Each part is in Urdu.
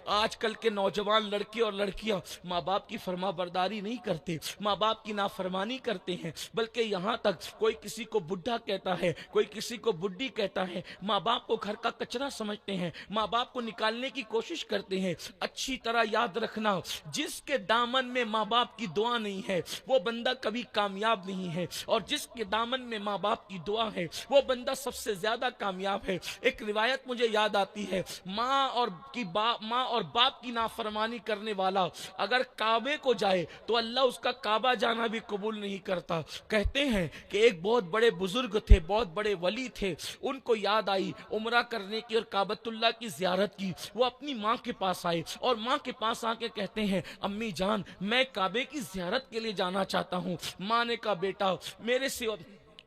آج کل کے نوجوان لڑکے اور لڑکیاں ماں باپ کی فرما برداری نہیں کرتے، ماں باپ کی نافرمانی کرتے ہیں، بلکہ یہاں تک کوئی کسی کو بڈھا کہتا ہے، کوئی کسی کو بڈھی کہتا ہے، ماں باپ کو گھر کا کچرا سمجھتے ہیں، ماں باپ کو نکالنے کی کوشش کرتے ہیں۔ اچھی طرح یاد رکھنا، جس کے دامن میں ماں باپ کی دعا نہیں ہے وہ بندہ کبھی کامیاب نہیں ہے، اور جس کے دامن میں ماں باپ کی دعا ہے وہ بندہ سب سے زیادہ کامیاب ہے۔ ایک روایت مجھے یاد آتی ہے، ماں اور باپ کی نافرمانی کرنے والا اگر کعبے کو جائے تو اللہ اس کا کعبہ جانا بھی قبول نہیں کرتا۔ کہتے ہیں کہ ایک بہت بڑے بزرگ تھے، بہت بڑے ولی تھے، ان کو یاد آئی عمرہ کرنے کی اور کعبۃ اللہ کی زیارت کی۔ وہ اپنی ماں کے پاس آئے اور ماں کے پاس آ کے کہتے ہیں امی جان میں کعبے کی زیارت کے لیے جانا چاہتا ہوں۔ ماں نے کہا بیٹا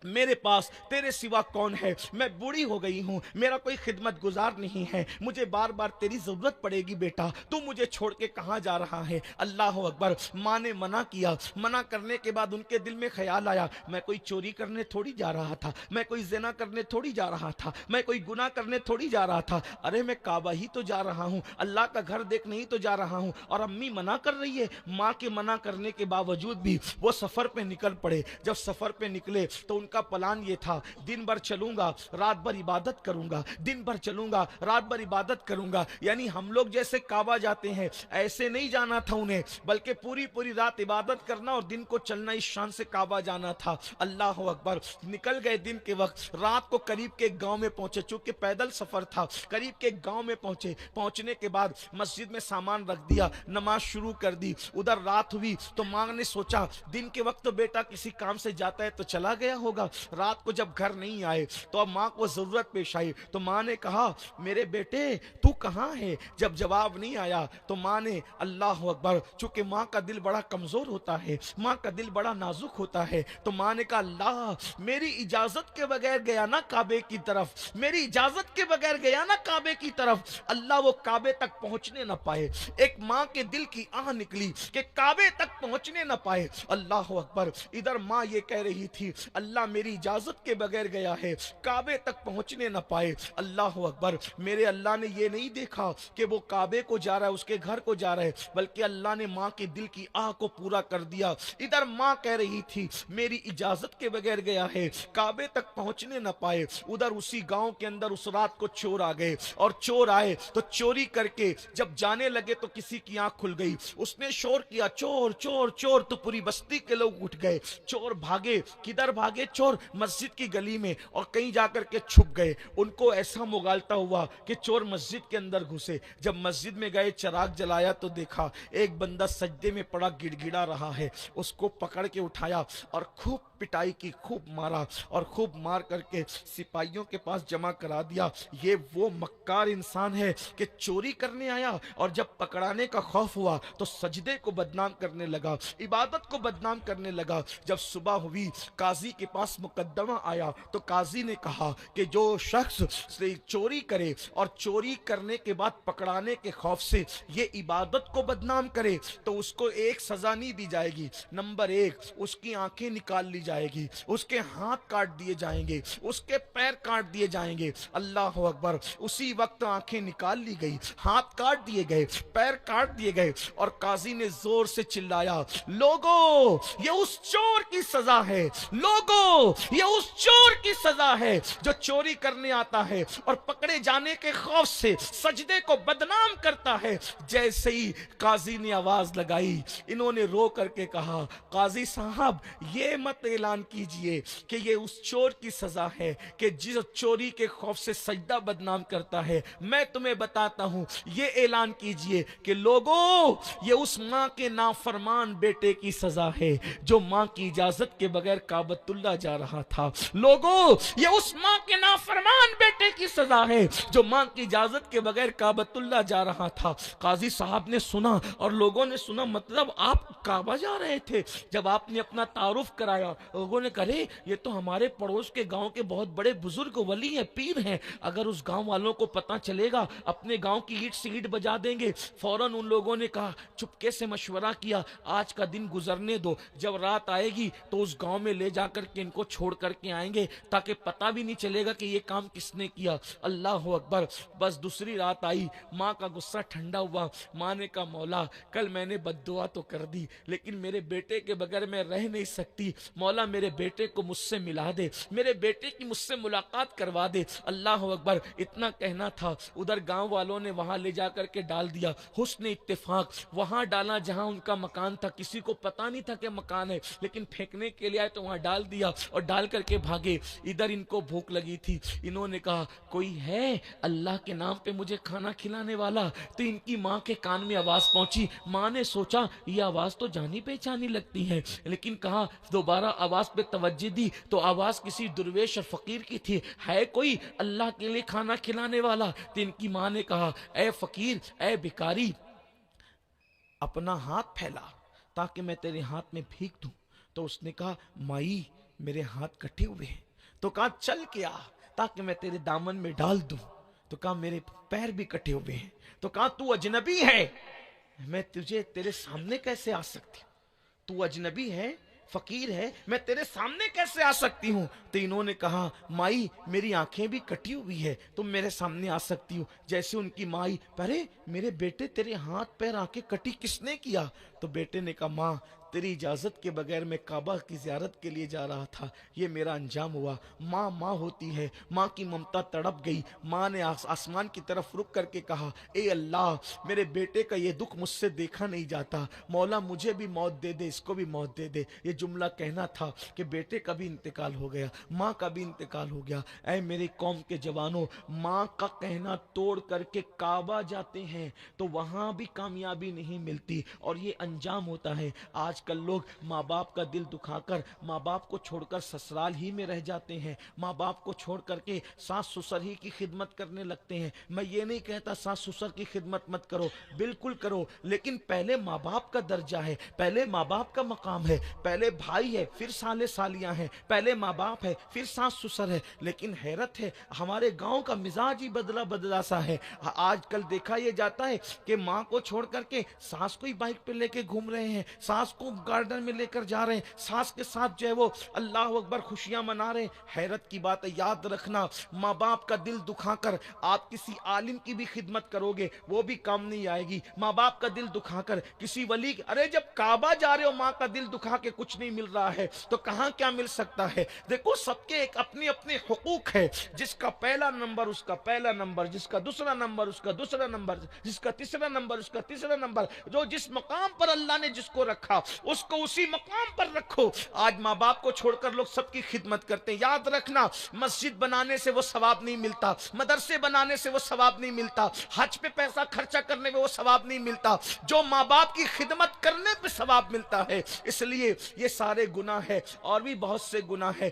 میرے پاس تیرے سوا کون ہے، میں بوڑھی ہو گئی ہوں، میرا کوئی خدمت گزار نہیں ہے، مجھے بار بار تیری ضرورت پڑے گی بیٹا، تو مجھے چھوڑ کے کہاں جا رہا ہے؟ اللہ اکبر۔ ماں نے منع کیا، منع کرنے کے بعد ان کے دل میں خیال آیا میں کوئی چوری کرنے تھوڑی جا رہا تھا، میں کوئی زنا کرنے تھوڑی جا رہا تھا، میں کوئی گناہ کرنے تھوڑی جا رہا تھا، ارے میں کعبہ ہی تو جا رہا ہوں، اللہ کا گھر دیکھنے ہی تو جا رہا ہوں، اور امی منع کر رہی ہے۔ ماں کے منع کرنے کے باوجود بھی وہ سفر پہ نکل پڑے۔ جب سفر پہ نکلے تو ان کا پلان یہ تھا دن بھر چلوں گا رات بھر عبادت کروں گا، دن بھر چلوں گا رات بھر عبادت کروں گا، یعنی ہم لوگ جیسے کعبہ جاتے ہیں ایسے نہیں جانا تھا انہیں، بلکہ پوری پوری رات عبادت کرنا اور دن کو چلنا، اس شان سے کعبہ جانا تھا۔ اللہ اکبر۔ نکل گئے دن کے وقت، رات کو قریب کے ایک گاؤں میں پہنچے، چونکہ پیدل سفر تھا، قریب کے ایک گاؤں میں پہنچے۔ پہنچنے کے بعد مسجد میں سامان رکھ دیا، نماز شروع کر دی۔ ادھر رات ہوئی تو ماں نے سوچا دن کے وقت تو بیٹا کسی کام سے جاتا ہے تو چلا گیا ہوگا، رات کو جب گھر نہیں آئے تو اب ماں کو ضرورت پیش آئی، تو ماں نے کہا میرے بیٹے تو کہاں ہے؟ جب جواب نہیں آیا تو ماں نے، اللہ اکبر، چونکہ ماں کا دل بڑا کمزور ہوتا ہے، ماں کا دل بڑا نازک ہوتا ہے، تو ماں نے کہا اللہ میری اجازت کے بغیر گیا نا کعبے کی طرف، میری اجازت کے بغیر گیا نا کعبے کی طرف، اللہ وہ کعبے تک پہنچنے نہ پائے۔ ایک ماں کے دل کی آہ نکلی کہ کعبے تک پہنچنے نہ پائے۔ اللہ اکبر۔ ادھر ماں یہ کہہ رہی تھی اللہ میری اجازت کے بغیر گیا ہے، کعبے تک پہنچنے نہ پائے۔ اللہ اکبر۔ میرے اللہ نے یہ نہیں دیکھا کہ وہ کعبے کو جا رہا ہے، اس کے گھر کو جا رہا ہے، بلکہ اللہ نے ماں کے دل کی آہ کو پورا کر دیا۔ ادھر ماں کہہ رہی تھی میری اجازت کے بغیر گیا ہے، کعبے تک پہنچنے نہ پائے۔ ادھر اسی گاؤں کے اندر اس رات کو چور آ گئے، اور چور آئے تو چوری کر کے جب جانے لگے تو کسی کی آنکھ کھل گئی، اس نے شور کیا چور چور چور، تو پوری بستی کے لوگ اٹھ گئے، چور بھاگے۔ کدھر بھاگے چور؟ مسجد کی گلی میں، اور کہیں جا کر کے چھپ گئے۔ ان کو ایسا مغالطہ ہوا کہ چور مسجد کے اندر گھسے۔ جب مسجد میں گئے چراغ جلایا تو دیکھا ایک بندہ سجدے میں پڑا گڑ گڑا رہا ہے، اس کو پکڑ کے اٹھایا اور خوب پٹائی کی، خوب مارا، اور خوب مار کر کے سپاہیوں کے پاس جمع کرا دیا۔ یہ وہ مکار انسان ہے کہ چوری کرنے آیا اور جب پکڑانے کا خوف ہوا تو سجدے کو بدنام کرنے لگا، عبادت کو بدنام کرنے لگا۔ جب صبح ہوئی قاضی کے پاس مقدمہ آیا تو قاضی نے کہا کہ جو شخص سے چوری کرے اور چوری کرنے کے بعد پکڑانے کے خوف سے یہ عبادت کو بدنام کرے تو اس کو ایک سزا نہیں دی جائے گی، نمبر ایک اس کی آنکھیں نکال لی جائے گی، اس کے ہاتھ کاٹ دیے جائیں گے، اس کے پیر کاٹ دیے جائیں گے۔ اللہ اکبر۔ اسی وقت آنکھیں نکال لی گئی، ہاتھ کاٹ دیے گئے، پیر کاٹ دیے گئے، اور قاضی نے زور سے چلایا لوگو یہ اس چور کی سزا ہے، لوگو یہ اس چور کی سزا ہے جو چوری کرنے آتا ہے اور پکڑے جانے کے خوف سے سجدے کو بدنام کرتا ہے۔ جیسے ہی قاضی نے آواز لگائی انہوں نے رو کر کے کہا قاضی صاحب یہ مت اعلان کیجئے کہ یہ اس چور کی سزا ہے کہ جس چوری کے خوف سے سجدہ بدنام کرتا ہے، میں تمہیں بتاتا ہوں یہ اعلان کیجئے کہ لوگوں یہ اس ماں کے نافرمان بیٹے کی سزا ہے جو ماں کی اجازت کے بغیر کعبۃ اللہ جا رہا تھا، لوگوں یہ اس ماں کے نافرمان بیٹے کی سزا ہے جو ماں کی اجازت کے بغیر کعبۃ اللہ جا رہا تھا۔ قاضی صاحب نے سنا اور لوگوں نے سنا، مطلب آپ کعبہ جا رہے تھے؟ جب آپ نے اپنا تعارف کرایا لوگوں نے کہا یہ تو ہمارے پڑوس کے گاؤں کے بہت بڑے بزرگ ولی ہیں، پیر ہیں، اگر اس گاؤں والوں کو پتہ چلے گا اپنے گاؤں کی اینٹ سے اینٹ بجا دیں گے۔ فوراً ان لوگوں نے کہا چپکے سے مشورہ کیا آج کا دن گزرنے دو، جب رات آئے گی تو اس گاؤں میں لے جا کر کے ان کو چھوڑ کر کے آئیں گے تاکہ پتہ بھی نہیں چلے گا کہ یہ کام کس نے کیا۔ اللہ اکبر۔ بس دوسری رات آئی، ماں کا غصہ ٹھنڈا ہوا۔ ماں نے کہا مولا کل میں نے بد دعا تو کر دی لیکن میرے بیٹے کے بغیر میں رہ نہیں سکتی، مولا میرے بیٹے کو مجھ سے ملا دے، میرے بیٹے کی مجھ سے ملاقات کروا دے۔ اللہ اکبر۔ اتنا کہنا تھا، ادھر گاؤں والوں نے وہاں لے جا کر کے ڈال دیا۔ حسن اتفاق وہاں ڈالا جہاں ان کا مکان تھا، کسی کو پتا نہیں تھا کہ مکان ہے لیکن پھینکنے کے لیے آئے تو وہاں ڈال دیا اور ڈال کر کے بھاگے۔ ادھر ان کو بھوک لگی تھی، انہوں نے کہا کوئی ہے اللہ کے نام پہ مجھے کھانا کھلانے والا؟ تو ان کی ماں کے کان میں آواز پہنچی۔ ماں نے سوچا یہ آواز تو جانی پہچانی لگتی ہے، لیکن کہا دوبارہ آواز پہ توجہ دی تو آواز کسی درویش اور فقیر کی تھی، ہے کوئی اللہ کے لیے کھانا کھلانے والا؟ تو ان کی ماں نے کہا اے فقیر، اے بھکاری، اپنا ہاتھ پھیلا تاکہ میں تیرے ہاتھ میں بھیک دوں۔ تو اس نے کہا مائی میرے ہاتھ کٹے ہوئے ہیں۔ تو کہا چل کے آ تاکہ میں تیرے دامن میں ڈال دوں۔ تو کہا میرے پیر بھی کٹے ہوئے ہیں۔ تو کہا تو اجنبی ہے، میں تجھے تیرے سامنے کیسے آ سکتی ہوں؟ تو اجنبی ہے، فقیر ہے، میں تیرے سامنے کیسے آ سکتی ہوں؟ تو انہوں نے کہا مائی میری آنکھیں بھی کٹی ہوئی ہے، تم میرے سامنے آ سکتی ہو۔ جیسے ان کی مائی پرے میرے بیٹے تیرے ہاتھ پیر آنکھیں کٹی کس نے کیا؟ تو بیٹے نے کہا ماں تیری اجازت کے بغیر میں کعبہ کی زیارت کے لیے جا رہا تھا، یہ میرا انجام ہوا۔ ماں ماں ہوتی ہے، ماں کی ممتا تڑپ گئی۔ ماں نے آسمان کی طرف رک کر کے کہا اے اللہ میرے بیٹے کا یہ دکھ مجھ سے دیکھا نہیں جاتا، مولا مجھے بھی موت دے دے، اس کو بھی موت دے دے۔ یہ جملہ کہنا تھا کہ بیٹے کا بھی انتقال ہو گیا، ماں کا بھی انتقال ہو گیا۔ اے میری قوم کے جوانوں، ماں کا کہنا توڑ کر کے کعبہ جاتے ہیں تو وہاں بھی کامیابی نہیں ملتی اور یہ انجام ہوتا ہے۔ آج کل لوگ ماں باپ کا دل دکھا کر ماں باپ کو چھوڑ کر سسرال ہی میں رہ جاتے ہیں، ماں باپ کو چھوڑ کر کے ساس سسر ہی کی خدمت کرنے لگتے ہیں۔ میں یہ نہیں کہتا ساس سسر کی خدمت مت کرو، بالکل کرو، لیکن پہلے ماں باپ کا درجہ ہے، پہلے ماں باپ کا مقام ہے، پہلے بھائی ہے پھر سالے سالیاں ہیں، پہلے ماں باپ ہے پھر ساس سسر ہے۔ لیکن حیرت ہے ہمارے گاؤں کا مزاج ہی بدلا بدلا سا ہے۔ آج کل دیکھا یہ جاتا ہے کہ ماں کو چھوڑ کر کے ساس کو ہی بائک پہ لے کے گھوم رہے ہیں، ساس کو گارڈن میں لے کر جا رہے ہیں، ساس کے ساتھ جو ہے وہ اللہ اکبر خوشیاں منا رہے ہیں۔ حیرت کی بات ہے، یاد رکھنا ماں باپ کا دل دکھا کر آپ کسی عالم کی بھی خدمت کرو گے وہ بھی کام نہیں آئے گی۔ ماں باپ کا دل دکھا کر کسی ولی ارے جب کعبہ جا رہے ہو ماں کا دل دکھا کے کچھ نہیں مل رہا ہے تو کہاں کیا مل سکتا ہے؟ دیکھو سب کے ایک اپنے اپنے حقوق ہے، جس کا پہلا نمبر اس کا پہلا نمبر، جس کا دوسرا نمبر اس کا دوسرا نمبر، جس کا تیسرا نمبر اس کا تیسرا نمبر۔ جو جس مقام پر اللہ نے جس کو رکھا اس کو اسی مقام پر رکھو۔ آج ماں باپ کو چھوڑ کر لوگ سب کی خدمت کرتے ہیں۔ یاد رکھنا مسجد بنانے سے وہ ثواب نہیں ملتا، مدرسے بنانے سے وہ ثواب نہیں ملتا، حج پہ پیسہ خرچہ کرنے میں وہ ثواب نہیں ملتا، جو ماں باپ کی خدمت کرنے پہ ثواب ملتا ہے۔ اس لیے یہ سارے گناہ ہے اور بھی بہت سے گناہ ہے۔